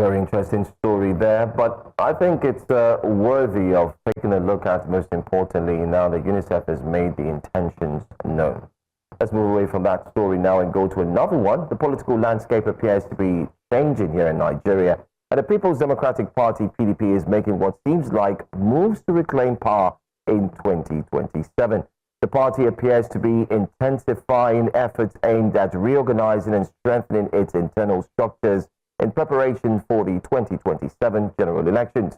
very interesting story there, but I think it's worthy of taking a look at, most importantly, now that UNICEF has made the intentions known. Let's move away from that story now and go to another one. The political landscape appears to be changing here in Nigeria, and the People's Democratic Party, PDP, is making what seems like moves to reclaim power in 2027. The party appears to be intensifying efforts aimed at reorganizing and strengthening its internal structures in preparation for the 2027 general elections.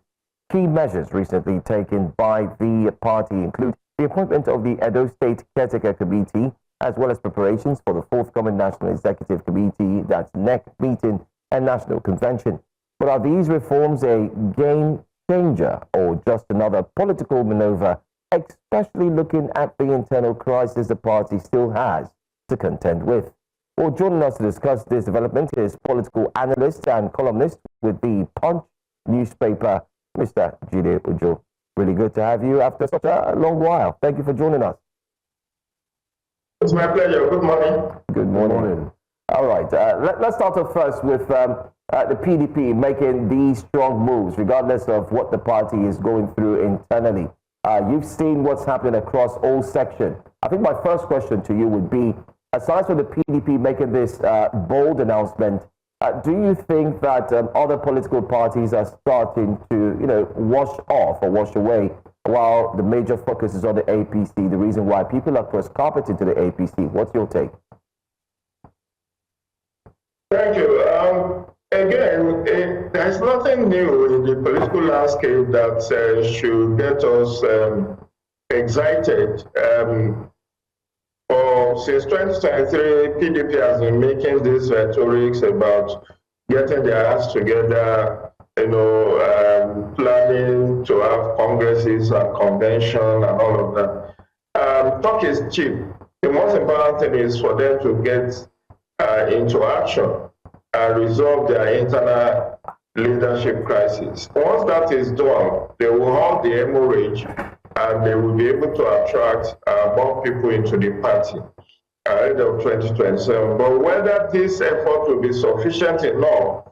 Key measures recently taken by the party include the appointment of the Edo State Caretaker Committee, as well as preparations for the forthcoming National Executive Committee, that's NEC meeting and National Convention. But are these reforms a game changer or just another political maneuver, especially looking at the internal crisis the party still has to contend with? Well, joining us to discuss this development is political analyst and columnist with the Punch newspaper, Mr. Jide Ojo. Really good to have you after such a long while. Thank you for joining us. It's my pleasure. Good morning. Good morning. All right. Let's start off first with the PDP making these strong moves, regardless of what the party is going through internally. You've seen what's happening across all sections. I think my first question to you would be, aside from the PDP making this bold announcement, do you think that other political parties are starting to, wash off or wash away, while the major focus is on the APC, the reason why people are cross-carpeted to the APC? What's your take? Thank you. Again, there's nothing new in the political landscape that should get us excited. Since 2023, PDP has been making these rhetorics about getting their acts together, planning to have congresses and convention and all of that. Talk is cheap. The most important thing is for them to get into action and resolve their internal leadership crisis. Once that is done, they will halt the hemorrhage and they will be able to attract more people into the party ahead of 2027. But whether this effort will be sufficient enough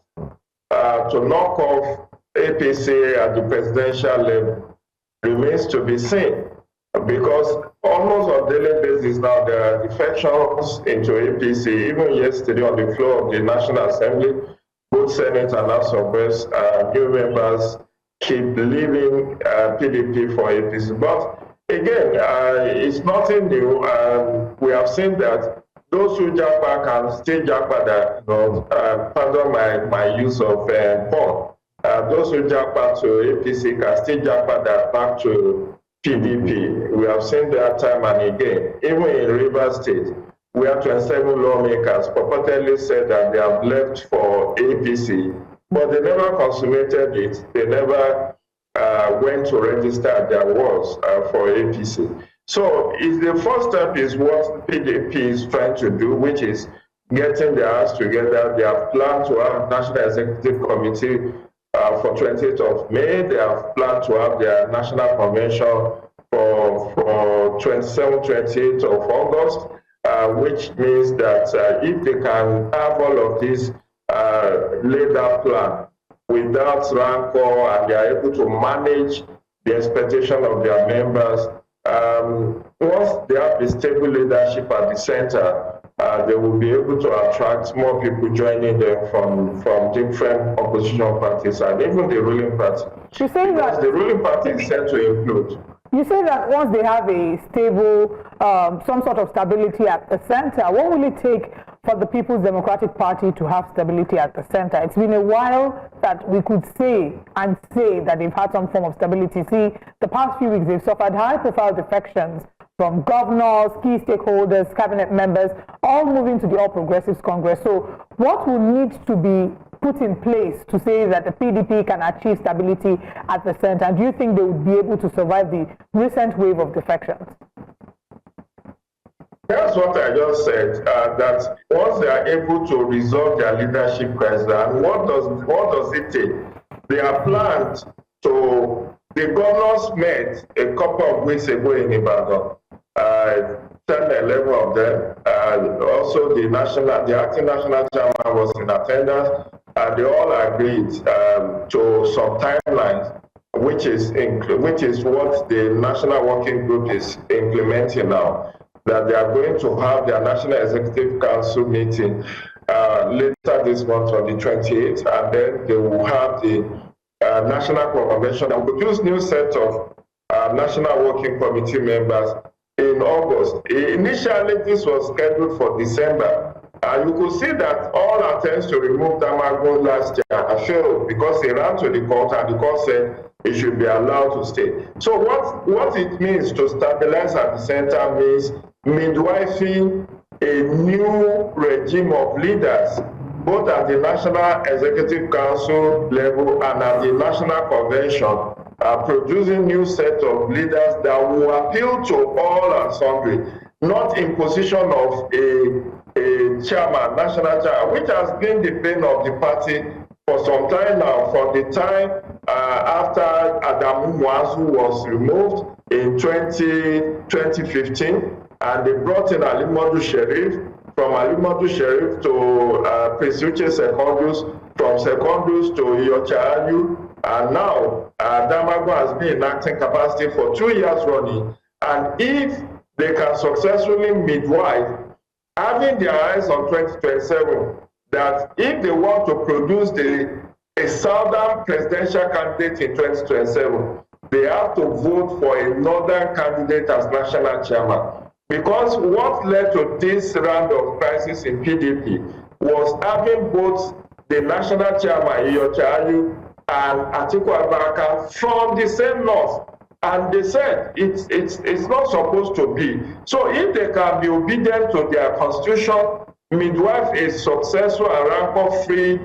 to knock off APC at the presidential level remains to be seen, because almost on a daily basis now there are defections into APC. Even yesterday on the floor of the National Assembly, both Senate and House of Reps, new members keep leaving PDP for APC. But again, it's nothing new, and we have seen that those who japa can still japa, pardon my use of porn. Those who japa to APC can still japa that back to PDP. We have seen that time and again. Even in Rivers State, where 27 lawmakers purportedly said that they have left for APC, but they never consummated it. They never went to register their words for APC. So the first step is what PDP is trying to do, which is getting their acts together. They have planned to have National Executive Committee for 28th of May. They have planned to have their National Convention for 27th, 28th of August, which means that if they can have all of this laid out plan without rancor, and they are able to manage the expectation of their members, once they have a stable leadership at the center, they will be able to attract more people joining them from different opposition parties and even the ruling party. You say that the ruling party is set to include. You say that once they have a stable, some sort of stability at the center, what will it take for the People's Democratic Party to have stability at the center? It's been a while that we could say that they've had some form of stability. See, the past few weeks they've suffered high-profile defections from governors, key stakeholders, cabinet members, all moving to the All Progressives Congress. So what will need to be put in place to say that the PDP can achieve stability at the center? And do you think they would be able to survive the recent wave of defections? That's what I just said, that once they are able to resolve their leadership crisis, and what does it take? They are planned to, the governors met a couple of weeks ago in Ibadan, 10, 11 of them. Also the acting national chairman was in attendance. they all agreed to some timelines, which is what the National Working Group is implementing now, that they are going to have their National Executive Council meeting later this month on the 28th, and then they will have the National Convention and produce new set of National Working Committee members in August. Initially, this was scheduled for December. You could see that all attempts to remove Damagum last year failed because they ran to the court and the court said it should be allowed to stay. So what it means to stabilize at the center means midwifing a new regime of leaders, both at the National Executive Council level and at the National Convention, producing new set of leaders that will appeal to all and sundry, not imposition of a chairman, national chairman, which has been the bane of the party for some time now, from the time after Adamu Muazu was removed in 2015, and they brought in Alimodu Sheriff, from Alimodu Sheriff to Prince Uche Secondus, from Secondus to Iyochayu, and now Damagum has been in acting capacity for 2 years running. And if they can successfully midwife, having their eyes on 2027, that if they want to produce a southern presidential candidate in 2027, they have to vote for a northern candidate as national chairman. Because what led to this round of crisis in PDP was having both the national chairman, Iyochayu, and Atiku Abubakar from the same north. And they said it's not supposed to be. So if they can be obedient to their constitution, midwife a successful and rancor-free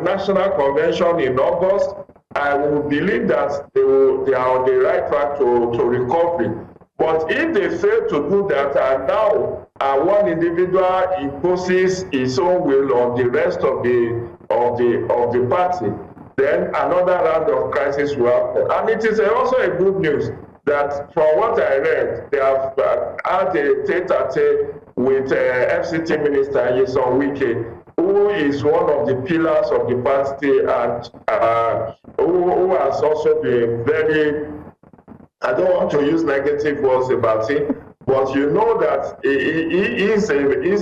national convention in August, I will believe that they are on the right track to recovery. But if they fail to do that, and now one individual imposes his own will on the rest of the party, then another round of crisis will happen. And it is also a good news that from what I read, they have had a tete-a-tete with FCT Minister Nyesom Wike, who is one of the pillars of the party and who has also been very, I don't want to use negative words about him, but you know that he is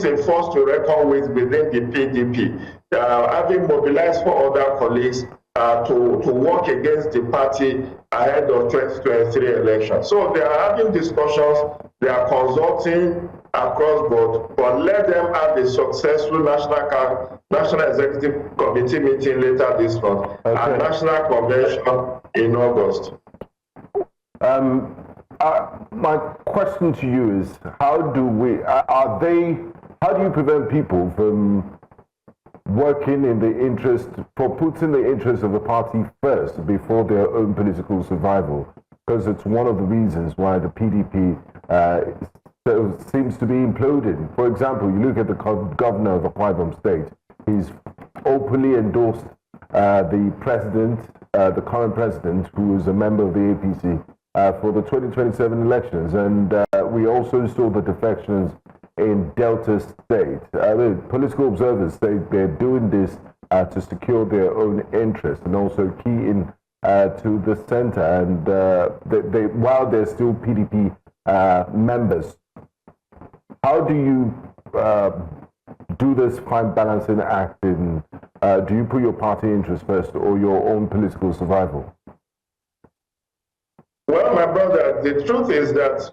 a force to reckon with within the PDP, having mobilized for other colleagues to work against the party ahead of 2023 elections. So they are having discussions, they are consulting across board, but let them have a successful National Executive Committee meeting later this month, and National Convention in August. My question to you is, how do you prevent people from working in the interest, for putting the interest of the party first before their own political survival? Because it's one of the reasons why the PDP seems to be imploding. For example, you look at the governor of Akwa State, he's openly endorsed the current president, who is a member of the APC, for the 2027 elections. And we also saw the defections in Delta State. Political observers say they're doing this to secure their own interest and also key in to the center. And while they're still PDP members, how do you do this fine balancing act in? Do you put your party interest first or your own political survival? Well, my brother, the truth is that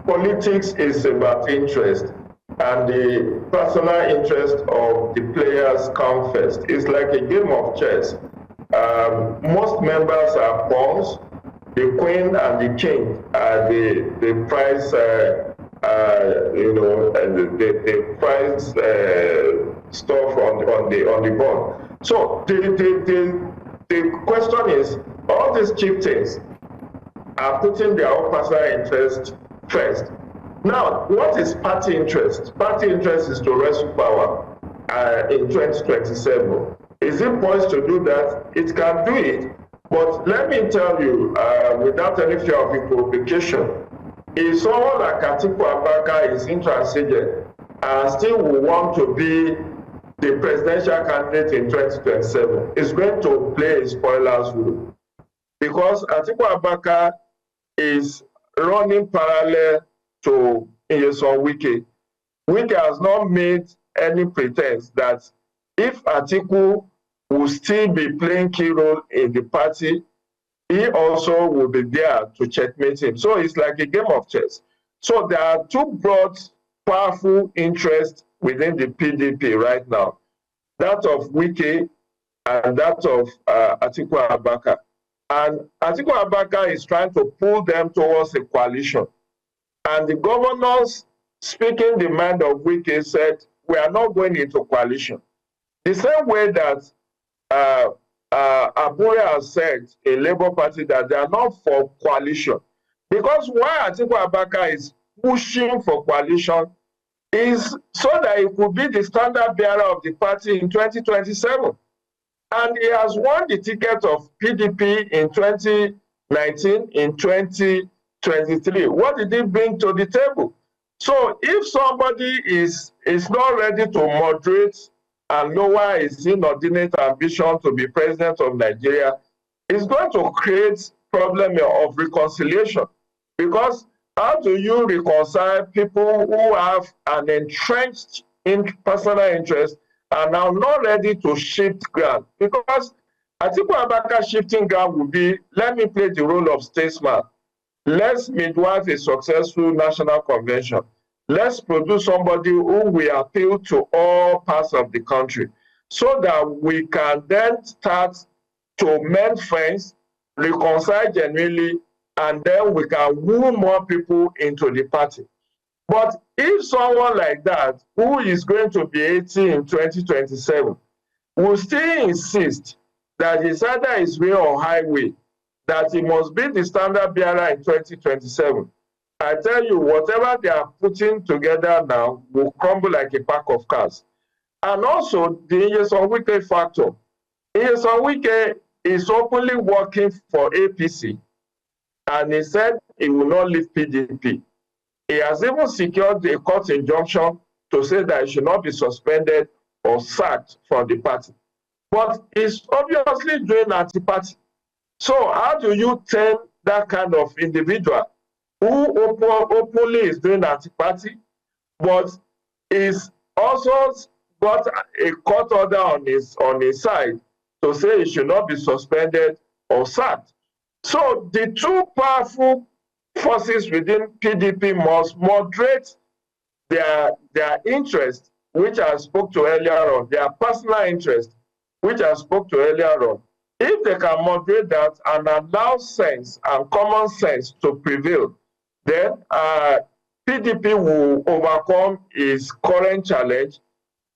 politics is about interest, and the personal interest of the players come first. It's like a game of chess. Most members are pawns. The queen and the king are the prize, the prize stuff on the board. So the question is, all these chieftains are putting their own personal interest first. Now, what is party interest? Party interest is to wrestle power in 2027. Is it poised to do that? It can do it. But let me tell you, without any fear of equivocation, if someone like Atiku Abubakar is intransigent and still will want to be the presidential candidate in 2027 is going to play a spoiler's role, because Atiku Abubakar is running parallel to Nyesom Wike. Wike has not made any pretense that if Atiku will still be playing key role in the party, he also will be there to checkmate him. So it's like a game of chess. So there are two broad, powerful interests within the PDP right now, that of Wike and that of Atiku Abubakar. And Atiku Abubakar is trying to pull them towards a coalition. And the governors, speaking the mind of Wike, said, we are not going into coalition. The same way that Abure has said in Labour Party that they are not for coalition. Because why Atiku Abubakar is pushing for coalition is so that he could be the standard bearer of the party in 2027. And he has won the ticket of PDP in 2019, in 2023. What did he bring to the table? So if somebody is not ready to moderate and lower his inordinate ambition to be president of Nigeria, it's going to create problem of reconciliation. Because how do you reconcile people who have an entrenched personal interest and are not ready to shift ground? Because Atiku Abubakar shifting ground would be, let me play the role of statesman. Let's midwife a successful national convention. Let's produce somebody who will appeal to all parts of the country so that we can then start to mend friends, reconcile genuinely, and then we can woo more people into the party. But if someone like that, who is going to be 80 in 2027, will still insist that it's either his way or highway, that he must be the standard bearer in 2027, I tell you, whatever they are putting together now will crumble like a pack of cards. And also, the Nyesom Wike factor. Nyesom Wike is openly working for APC, and he said he will not leave PDP. He has even secured a court injunction to say that he should not be suspended or sacked from the party. But he's obviously doing anti-party. So how do you turn that kind of individual who openly is doing anti-party, but is also got a court order on his side to say he should not be suspended or sacked? So the two powerful forces within PDP must moderate their interest, which I spoke to earlier on, their personal interest, which I spoke to earlier on. If they can moderate that and allow sense and common sense to prevail, then PDP will overcome its current challenge,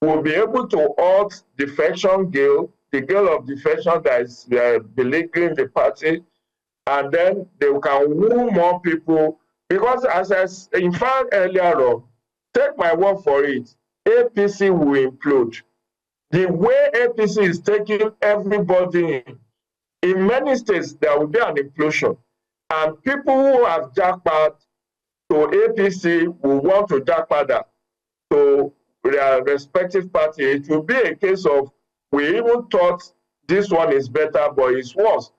will be able to halt defection gale, the gale of defection that is beleaguering the party, and then they can woo more people. Because as I inferred earlier on, take my word for it, APC will implode. The way APC is taking everybody in many states, there will be an implosion. And people who have jackpot to APC will want to jackpot to their respective party. It will be a case of, we even thought this one is better, but it's worse.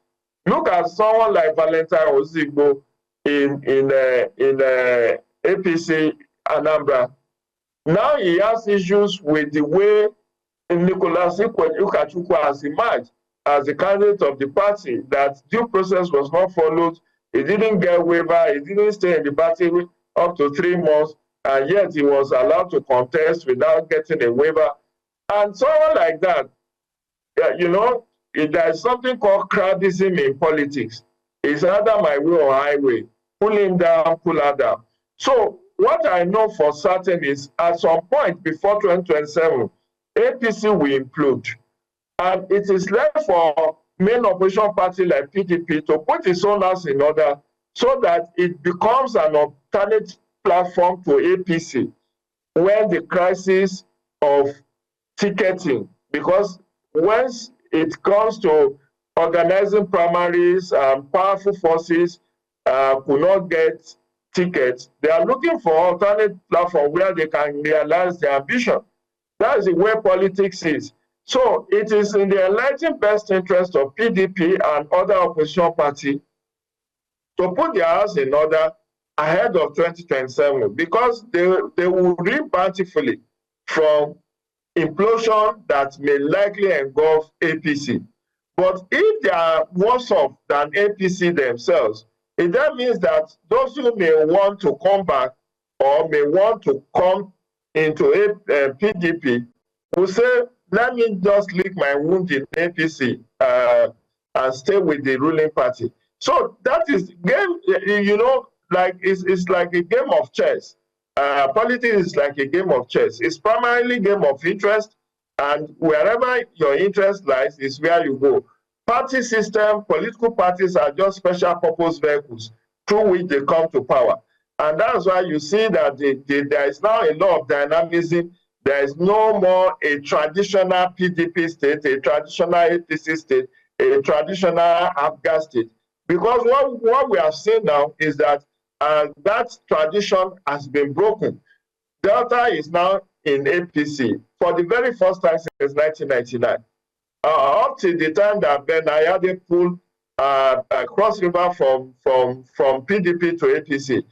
Look at someone like Valentine Ozigbo in APC Anambra. Now he has issues with the way Nicolas Ukachukwu has emerged as the candidate of the party, that due process was not followed. He didn't get waiver, he didn't stay in the party up to 3 months, and yet he was allowed to contest without getting a waiver. And someone like that, you know, there's something called crowdism in politics. It's either my way or highway. Pull him down, pull her down. So what I know for certain is at some point before 2027, APC will implode. And it is left for main opposition party like PDP to put its own house in order so that it becomes an alternate platform to APC when the crisis of ticketing, because once it comes to organizing primaries and powerful forces could not get tickets, they are looking for alternate platform where they can realize their ambition. That is the way politics is. So it is in the enlightened best interest of PDP and other opposition parties to put their house in order ahead of 2027, because they will reap bountifully from implosion that may likely engulf APC. But if they are worse off than APC themselves, it then means that those who may want to come back or may want to come into PDP will say, let me just lick my wound in APC and stay with the ruling party. So that is game, you know, like it's like a game of chess. Politics is like a game of chess. It's primarily a game of interest, and wherever your interest lies is where you go. Party system, political parties are just special purpose vehicles through which they come to power. And that's why you see that there is now a lot of dynamism. There is no more a traditional PDP state, a traditional APC state, a traditional Afghan state. Because what we have seen now is that that tradition has been broken. Delta is now in APC for the very first time since 1999. Up to the time that Ben Ayade pulled Cross River from PDP to APC,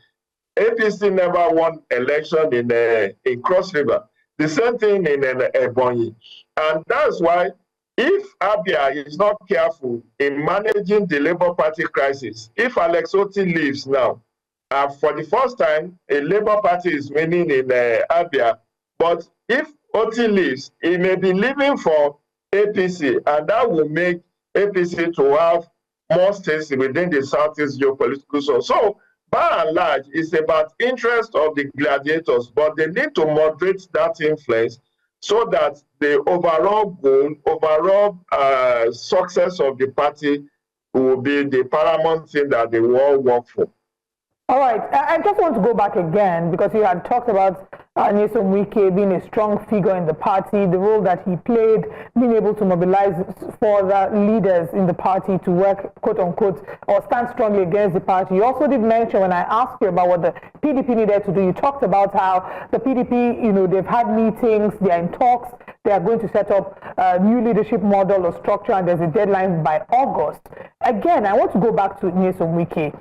APC never won election in Cross River. The same thing in Ebonyi. And that's why if Abia is not careful in managing the Labour Party crisis, if Alex Otti leaves now, for the first time, a Labour Party is winning in Abia, but if Otti leaves, he may be leaving for APC, and that will make APC to have more states within the Southeast geopolitical zone. So, by and large, it's about interest of the gladiators, but they need to moderate that influence so that the overall goal, overall success of the party will be the paramount thing that they will all work for. All right, I just want to go back again because you had talked about Nyesom Wike being a strong figure in the party, the role that he played, being able to mobilize for the leaders in the party to work, quote unquote, or stand strongly against the party. You also did mention, when I asked you about what the PDP needed to do, you talked about how the PDP, you know, they've had meetings, they're in talks, they are going to set up a new leadership model or structure, and there's a deadline by August. Again, I want to go back to Nyesom Wike.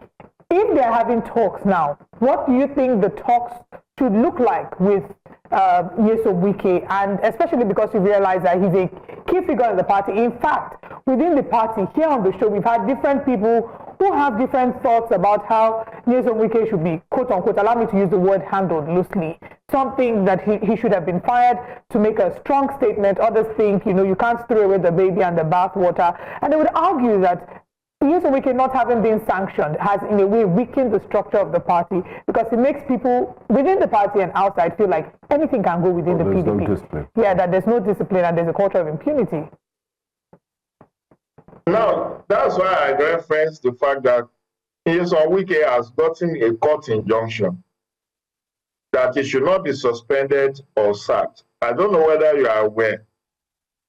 If they're having talks now, what do you think the talks should look like with Nyesom Wike, and especially because you realize that he's a key figure in the party? In fact, within the party, here on the show, we've had different people who have different thoughts about how Nyesom Wike should be, quote unquote, allow me to use the word handled loosely. Some think that he should have been fired to make a strong statement. Others think, you know, you can't throw away the baby and the bathwater. And they would argue that Nyesom Wike not having been sanctioned has in a way weakened the structure of the party, because it makes people within the party and outside feel like anything can go within the PDP. No discipline. Yeah, that there's no discipline and there's a culture of impunity. Now, that's why I reference the fact that Nyesom Wike has gotten a court injunction that he should not be suspended or sacked. I don't know whether you are aware.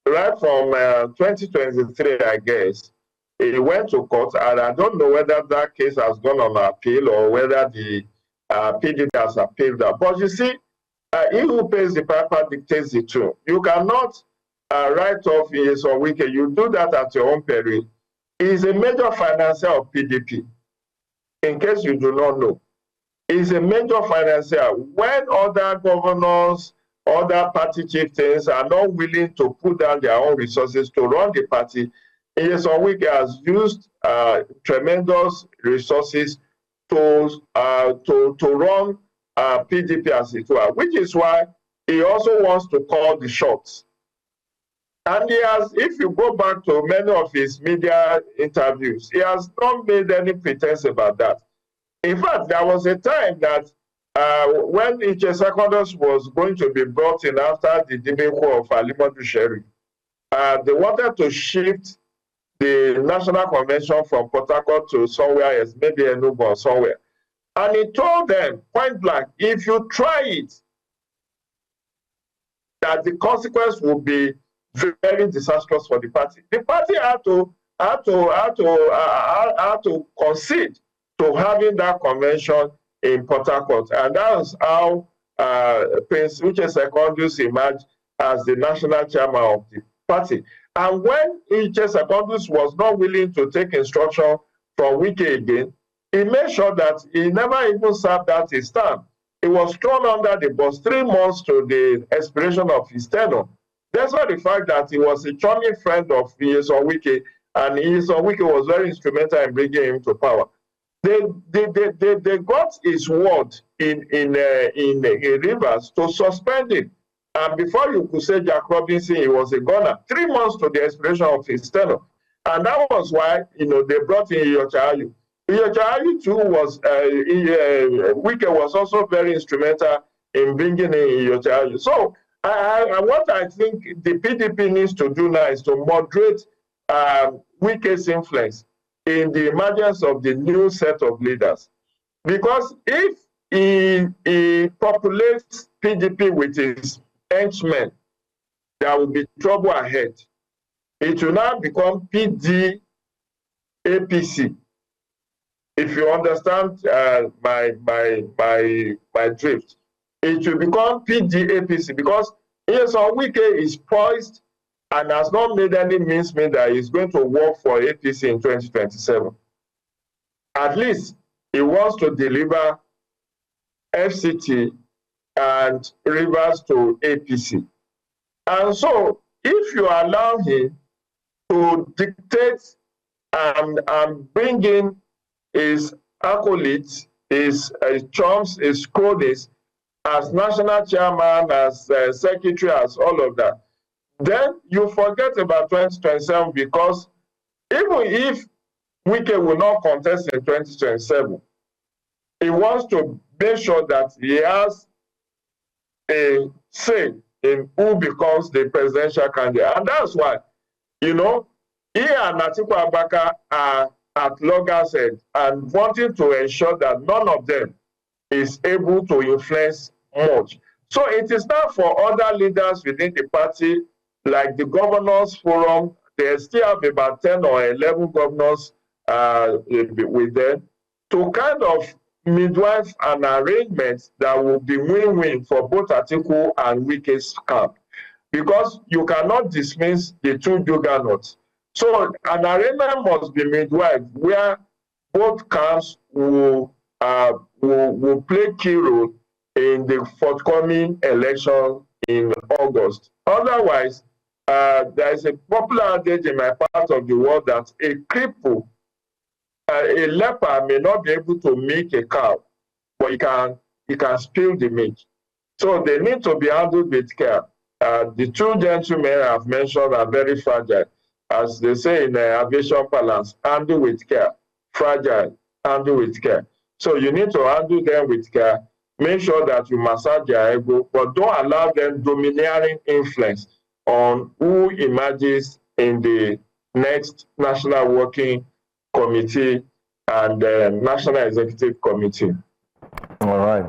Right from 2023, I guess, he went to court, and I don't know whether that case has gone on appeal or whether the PDP has appealed that. But you see, he who pays the piper dictates the tune. You cannot write off Nyesom Wike. You do that at your own peril. He is a major financier of PDP, in case you do not know. He is a major financier. When other governors, other party chieftains are not willing to put down their own resources to run the party, Nyesom Wike has used tremendous resources to run PDP as it were, which is why he also wants to call the shots. And he has, if you go back to many of his media interviews, he has not made any pretense about that. In fact, there was a time that when Iche Secondus was going to be brought in after the debacle of Alimadu Sheri, they wanted to shift the National Convention from Port Harcourt to somewhere else, maybe Enugu or somewhere. And he told them point blank, if you try it, that the consequence will be very disastrous for the party. The party had to concede to having that convention in Port Harcourt, and that was how Prince Uche Secondus emerged as the national chairman of the party. And when Iche Secondus was not willing to take instruction from Wike again, he made sure that he never even served out his term. He was thrown under the bus 3 months to the expiration of his tenure. That's why the fact that he was a charming friend of Nyesom Wike, and Nyesom Wike was very instrumental in bringing him to power. They got his word in Rivers to suspend him. And before you could say Jack Robinson, he was a gunner. 3 months to the expiration of his tenure. And that was why, they brought in Iyorchia Ayu. Iyorchia Ayu too was, Wike was also very instrumental in bringing in Iyorchia Ayu. So what I think the PDP needs to do now is to moderate Wike's influence in the emergence of the new set of leaders. Because if he populates PDP with his henchmen, there will be trouble ahead. It will now become PD APC. If you understand my drift, it will become PD APC because Nyesom Wike is poised and has not made any mincemeat that he's going to work for APC in 2027. At least he wants to deliver FCT and Rivers to APC. And so if you allow him to dictate and bring in his acolytes, his chums, his cronies, as national chairman, as secretary, as all of that, then you forget about 2027 because even if Wike will not contest in 2027, he wants to make sure that he has a say in who becomes the presidential candidate. And that's why, he and Atiku Abubakar are at loggerheads and wanting to ensure that none of them is able to influence much. So it is now for other leaders within the party, like the Governors Forum. They still have about 10 or 11 governors with them to kind of midwife an arrangement that will be win-win for both Atiku and Wike's camp, because you cannot dismiss the two juggernauts. So an arrangement must be midwife where both camps will play key role in the forthcoming election in August. Otherwise, there is a popular adage in my part of the world that a cripple, a leper may not be able to milk a cow, but he can spill the milk. So they need to be handled with care. The two gentlemen I've mentioned are very fragile. As they say in aviation parlance, handle with care. Fragile, handle with care. So you need to handle them with care. Make sure that you massage their ego, but don't allow them domineering influence on who emerges in the next National Working Committee and National Executive Committee. All right.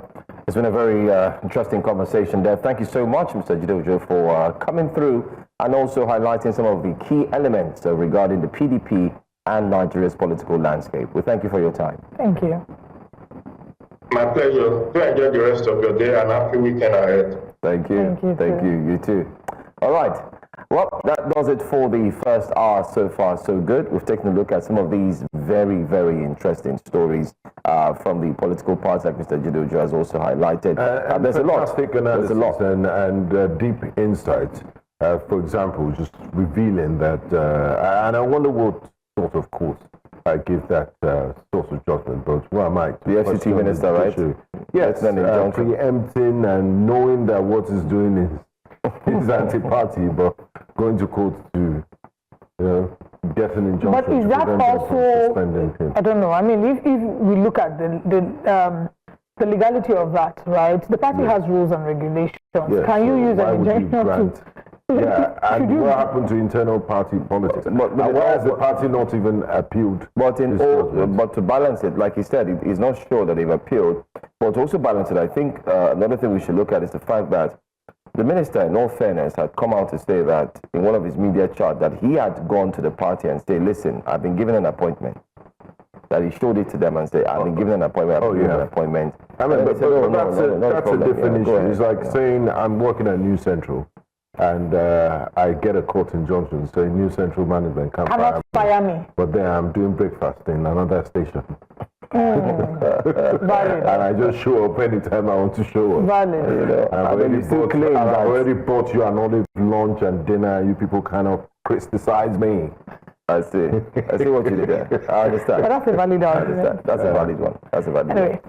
It's been a very interesting conversation there. Thank you so much, Mr. Jide Ojo, for coming through and also highlighting some of the key elements regarding the PDP and Nigeria's political landscape. We thank you for your time. Thank you. My pleasure. Do enjoy the rest of your day and happy weekend ahead. Thank you. Thank you. You too. All right. Well, that does it for the first hour. So far, so good. We've taken a look at some of these very, very interesting stories from the political parts, like Mr. Jide Ojo has also highlighted. There's a lot. There's a lot. And deep insights. For example, just revealing that, and I wonder what sort of court give that sort of judgment, but who am I? The FCT minister, right? Yes, preempting and knowing that what he's doing is anti-party, but going to court to, get an injunction. But is that also? I don't know. I mean, if we look at the legality of that, right? The party has rules and regulations. Yes, can you use an injunction to? Yeah, and what happened to internal party politics? But why has the party not even appealed? But to balance it, like he said, he's not sure that they've appealed. But to also balance it, I think another thing we should look at is the fact that the minister, in all fairness, had come out to say that in one of his media charts that he had gone to the party and said, listen, I've been given an appointment. That he showed it to them and said, I've been given an appointment, I've been given an appointment. I mean, but that's a different issue. It's like saying, I'm working at New Central. and I get a court injunction saying new central management can't fire me. But then I'm doing breakfast in another station. Valid. And I just show up anytime I want to show up. Valid. You know, I already bought you an olive lunch and dinner. You people kind of criticize me. I see what you did there. I understand. But that's a valid argument. That's a valid one. That's a valid one. Anyway.